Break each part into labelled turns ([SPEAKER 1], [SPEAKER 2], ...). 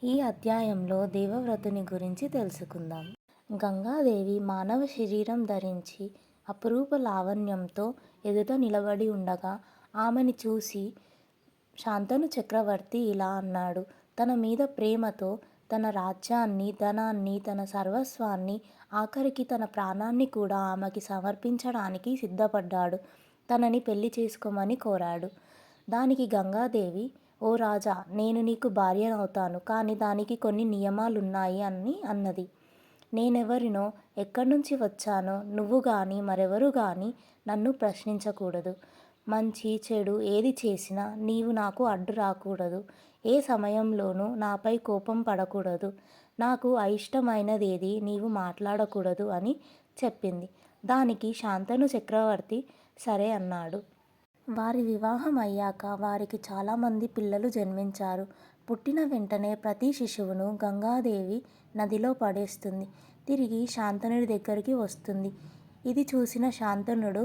[SPEAKER 1] ఈ అధ్యాయంలో దేవవ్రతుని గురించి తెలుసుకుందాం. గంగాదేవి మానవ శరీరం ధరించి అపురూప లావణ్యంతో ఎదుట నిలబడి ఉండగా ఆమెని చూసి శాంతను చక్రవర్తి ఇలా అన్నాడు. తన మీద ప్రేమతో తన రాజ్యాన్ని, ధనాన్ని, తన సర్వస్వాన్ని, ఆఖరికి తన ప్రాణాన్ని కూడా ఆమెకి సమర్పించడానికి సిద్ధపడ్డాడు. తనని పెళ్లి చేసుకోమని కోరాడు. దానికి గంగాదేవి, ఓ రాజా, నేను నీకు భార్యనవుతాను, కానీ దానికి కొన్ని నియమాలున్నాయి అని అన్నది. నేనెవరినో, ఎక్కడ్నుంచి వచ్చానో నువ్వు గాని మరెవరు గాని నన్ను ప్రశ్నించకూడదు. మంచి చెడు ఏది చేసినా నీవు నాకు అడ్డు రాకూడదు. ఏ సమయంలోనూ నాపై కోపం పడకూడదు. నాకు అయిష్టమైనదేది నీవు మాట్లాడకూడదు అని చెప్పింది. దానికి శాంతను చక్రవర్తి సరే అన్నాడు. వారి వివాహం అయ్యాక వారికి చాలామంది పిల్లలు జన్మించారు. పుట్టిన వెంటనే ప్రతి శిశువును గంగాదేవి నదిలో పడేస్తుంది. తిరిగి శాంతనుడి దగ్గరికి వస్తుంది. ఇది చూసిన శాంతనుడు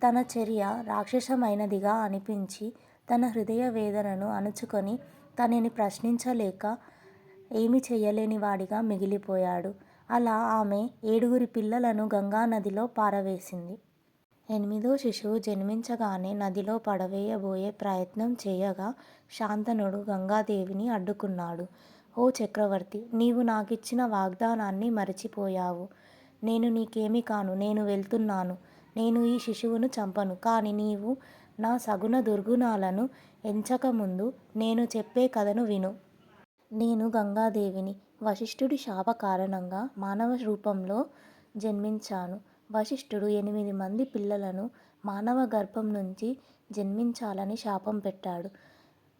[SPEAKER 1] తన చర్య రాక్షసమైనదిగా అనిపించి తన హృదయ వేదనను అణుచుకొని తనని ప్రశ్నించలేక ఏమీ చెయ్యలేని వాడిగా మిగిలిపోయాడు. అలా ఆమె 7 పిల్లలను గంగానదిలో పారవేసింది. 8వ శిశువు జన్మించగానే నదిలో పడవేయబోయే ప్రయత్నం చేయగా శాంతనుడు గంగాదేవిని అడ్డుకున్నాడు. ఓ చక్రవర్తి, నీవు నాకిచ్చిన వాగ్దానాన్ని మరచిపోయావు. నేను నీకేమీ కాను. నేను వెళ్తున్నాను. నేను ఈ శిశువును చంపను. కానీ నీవు నా సగుణ దుర్గుణాలను ఎంచకముందు నేను చెప్పే కథను విను. నేను గంగాదేవిని. వశిష్ఠుడి శాప కారణంగా మానవ రూపంలో జన్మించాను. వశిష్ఠుడు 8 మంది పిల్లలను మానవ గర్భం నుంచి జన్మించాలని శాపం పెట్టాడు.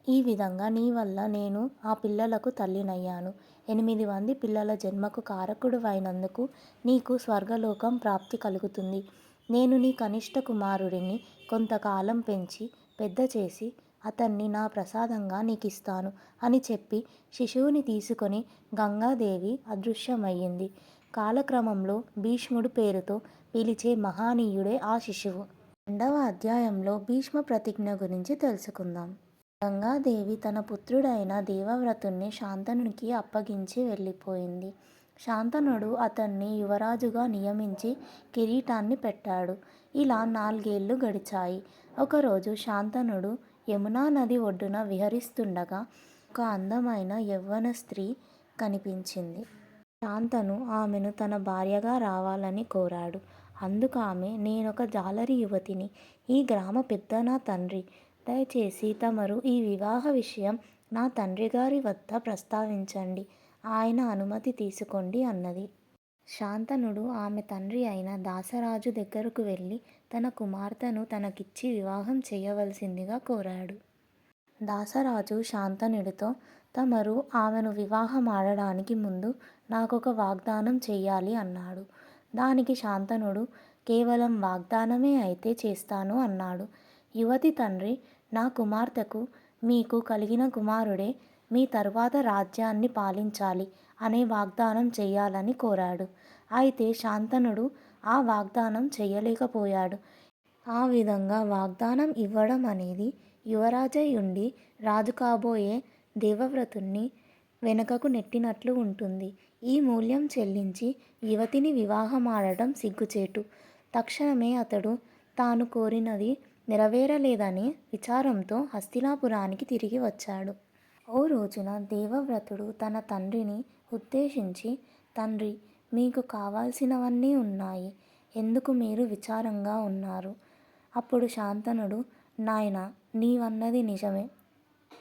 [SPEAKER 1] ఈ విధంగా నీ వల్ల నేను ఆ పిల్లలకు తల్లినయ్యాను. 8 మంది పిల్లల జన్మకు కారకుడివైనందుకు నీకు స్వర్గలోకం ప్రాప్తి కలుగుతుంది. నేను నీ కనిష్ట కుమారుడిని కొంతకాలం పెంచి పెద్ద చేసి అతన్ని నా ప్రసాదంగా నీకిస్తాను అని చెప్పి శిశువుని తీసుకొని గంగాదేవి అదృశ్యమయ్యింది. కాలక్రమంలో భీష్ముడు పేరుతో పిలిచే మహనీయుడే ఆ శిశువు. 2వ అధ్యాయంలో భీష్మ ప్రతిజ్ఞ గురించి తెలుసుకుందాం. గంగాదేవి తన పుత్రుడైన దేవవ్రతుణ్ణి శాంతనునికి అప్పగించి వెళ్ళిపోయింది. శాంతనుడు అతన్ని యువరాజుగా నియమించి కిరీటాన్ని పెట్టాడు. ఇలా 4 ఏళ్లు గడిచాయి. ఒకరోజు శాంతనుడు యమునా నది ఒడ్డున విహరిస్తుండగా ఒక అందమైన యవ్వన స్త్రీ కనిపించింది. శాంతను ఆమెను తన భార్యగా రావాలని కోరాడు. అందుకామె, నేనొక జాలరి యువతిని. ఈ గ్రామ పెద్ద నా తండ్రి. దయచేసి తమరు ఈ వివాహ విషయం నా తండ్రిగారి వద్ద ప్రస్తావించండి. ఆయన అనుమతి తీసుకోండి అన్నది. శాంతనుడు ఆమె తండ్రి అయిన దాసరాజు దగ్గరకు వెళ్ళి తన కుమార్తెను తనకిచ్చి వివాహం చేయవలసిందిగా కోరాడు. దాసరాజు శాంతనుడితో, తమరు ఆమెను వివాహమాడడానికి ముందు నాకొక వాగ్దానం చెయ్యాలి అన్నాడు. దానికి శాంతనుడు, కేవలం వాగ్దానమే అయితే చేస్తాను అన్నాడు. యువతి తండ్రి, నా కుమార్తెకు మీకు కలిగిన కుమారుడే మీ తరువాత రాజ్యాన్ని పాలించాలి అనే వాగ్దానం చెయ్యాలని కోరాడు. అయితే శాంతనుడు ఆ వాగ్దానం చెయ్యలేకపోయాడు. ఆ విధంగా వాగ్దానం ఇవ్వడం అనేది యువరాజై ఉండి రాజు కాబోయే దేవవ్రతుణ్ణి వెనుకకు నెట్టినట్లు ఉంటుంది. ఈ మూల్యం చెల్లించి యువతిని వివాహమాడటం సిగ్గుచేటు. తక్షణమే అతడు తాను కోరినది నెరవేరలేదనే విచారంతో హస్తినాపురానికి తిరిగి వచ్చాడు. ఓ రోజున దేవవ్రతుడు తన తండ్రిని ఉద్దేశించి, తండ్రి, మీకు కావాల్సినవన్నీ ఉన్నాయి. ఎందుకు మీరు విచారంగా ఉన్నారు? అప్పుడు శాంతనుడు, నాయనా, నీవన్నది నిజమే.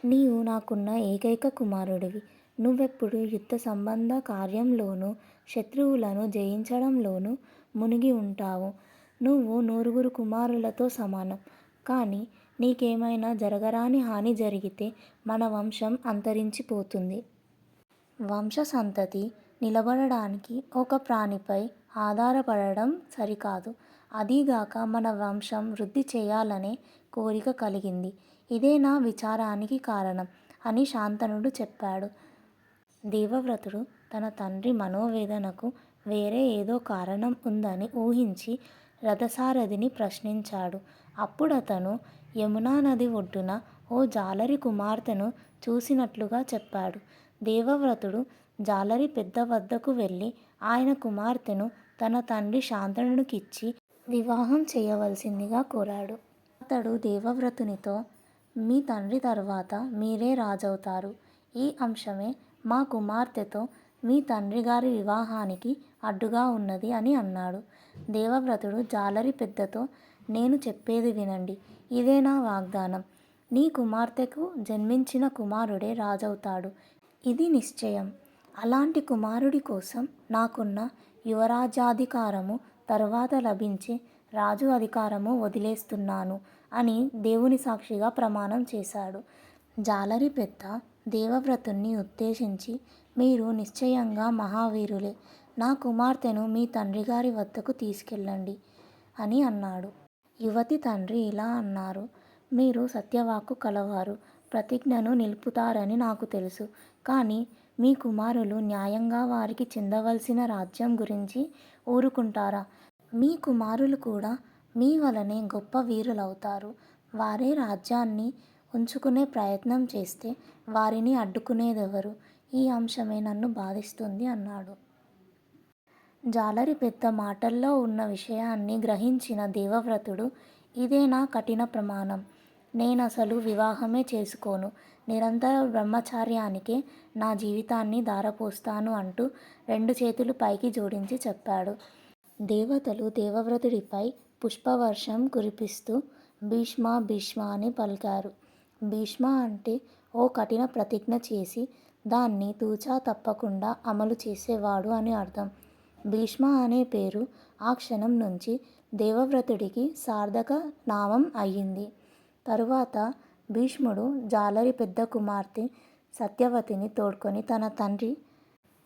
[SPEAKER 1] నీవు నాకున్న ఏకైక కుమారుడివి. నువ్వెప్పుడు యుద్ధ సంబంధ కార్యంలోనూ శత్రువులను జయించడంలోనూ మునిగి ఉంటావు. నువ్వు 9 కుమారులతో సమానం. కానీ నీకేమైనా జరగరాని హాని జరిగితే మన వంశం అంతరించిపోతుంది. వంశ సంతతి నిలబడడానికి ఒక ప్రాణిపై ఆధారపడడం సరికాదు. అదీగాక మన వంశం వృద్ధి చేయాలనే కోరిక కలిగింది. ఇదే నా విచారానికి కారణం అని శాంతనుడు చెప్పాడు. దేవవ్రతుడు తన తండ్రి మనోవేదనకు వేరే ఏదో కారణం ఉందని ఊహించి రథసారథిని ప్రశ్నించాడు. అప్పుడతను యమునా నది ఒడ్డున ఓ జాలరి కుమార్తెను చూసినట్లుగా చెప్పాడు. దేవవ్రతుడు జాలరి పెద్ద వద్దకు వెళ్ళి ఆయన కుమార్తెను తన తండ్రి శాంతనుడికిచ్చి వివాహం చేయవలసిందిగా కోరాడు. అతడు దేవవ్రతునితో, మీ తండ్రి తరువాత మీరే రాజవుతారు. ఈ అంశమే మా కుమార్తెతో మీ తండ్రి గారి వివాహానికి అడ్డుగా ఉన్నది అని అన్నాడు. దేవవ్రతుడు జాలరి పెద్దతో, నేను చెప్పేది వినండి. ఇదే నా వాగ్దానం. నీ కుమార్తెకు జన్మించిన కుమారుడే రాజవుతాడు. ఇది నిశ్చయం. అలాంటి కుమారుడి కోసం నాకున్న యువరాజ్యాధికారము తరువాత లభించే రాజు అధికారము వదిలేస్తున్నాను అని దేవుని సాక్షిగా ప్రమాణం చేశాడు. జాలరి పెద్ద దేవవ్రతుణ్ణి ఉద్దేశించి, మీరు నిశ్చయంగా మహావీరులే. నా కుమార్తెను మీ తండ్రి గారి వద్దకు తీసుకెళ్ళండి అని అన్నాడు. యువతి తండ్రి ఇలా అన్నారు, మీరు సత్యవాక్కు కలవారు, ప్రతిజ్ఞను నిలుపుతారని నాకు తెలుసు. కానీ మీ కుమారులు న్యాయంగా వారికి చెందవలసిన రాజ్యం గురించి ఊరుకుంటారా? మీ కుమారులు కూడా మీ వలనే గొప్ప వీరులవుతారు. వారే రాజ్యాన్ని ఉంచుకునే ప్రయత్నం చేస్తే వారిని అడ్డుకునేదెవరు? ఈ అంశమే నన్ను బాధిస్తుంది అన్నాడు. జాలరి పెద్ద మాటల్లో ఉన్న విషయాన్ని గ్రహించిన దేవవ్రతుడు, ఇదే నా కఠిన ప్రమాణం. నేనసలు వివాహమే చేసుకోను. నిరంతర బ్రహ్మచార్యానికే నా జీవితాన్ని ధారపోస్తాను అంటూ 2 చేతులు పైకి జోడించి చెప్పాడు. దేవతలు దేవవ్రతుడిపై పుష్పవర్షం కురిపిస్తూ భీష్మ భీష్మ అని పలికారు. భీష్మ అంటే ఓ కఠిన ప్రతిజ్ఞ చేసి దాన్ని తూచా తప్పకుండా అమలు చేసేవాడు అని అర్థం. భీష్మ అనే పేరు ఆ క్షణం నుంచి దేవవ్రతుడికి సార్థక నామం అయ్యింది. తరువాత భీష్ముడు జాలరి పెద్ద కుమార్తె సత్యవతిని తోడ్కొని తన తండ్రి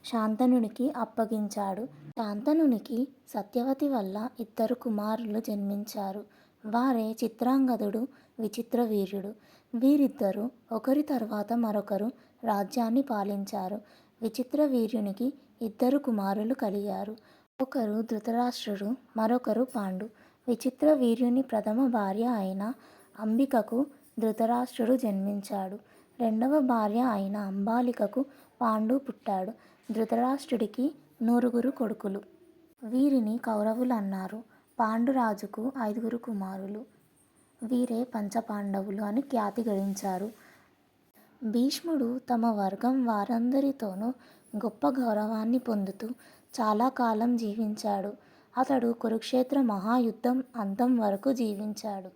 [SPEAKER 1] శాంతనునికి అప్పగించాడు. శాంతనునికి సత్యవతి వల్ల 2 కుమారులు జన్మించారు. వారే చిత్రాంగదుడు, విచిత్రవీర్యుడు. వీరిద్దరూ ఒకరి తరువాత మరొకరు రాజ్యాన్ని పాలించారు. విచిత్రవీర్యునికి 2 కుమారులు కలిగారు. ఒకరు ధృతరాష్ట్రుడు, మరొకరు పాండు. విచిత్రవీర్యుని ప్రథమ భార్య అయిన అంబికకు ధృతరాష్ట్రుడు జన్మించాడు. రెండవ భార్య అయిన అంబాలికకు పాండు పుట్టాడు. ధృతరాష్ట్రుడికి 9 కొడుకులు. వీరిని కౌరవులు అన్నారు. పాండురాజుకు 5 కుమారులు. వీరే పంచపాండవులు అని ఖ్యాతి గడించారు. భీష్ముడు తమ వర్గం వారందరితోనూ గొప్ప గౌరవాన్ని పొందుతూ చాలా కాలం జీవించాడు. అతడు కురుక్షేత్ర మహాయుద్ధం అంతం వరకు జీవించాడు.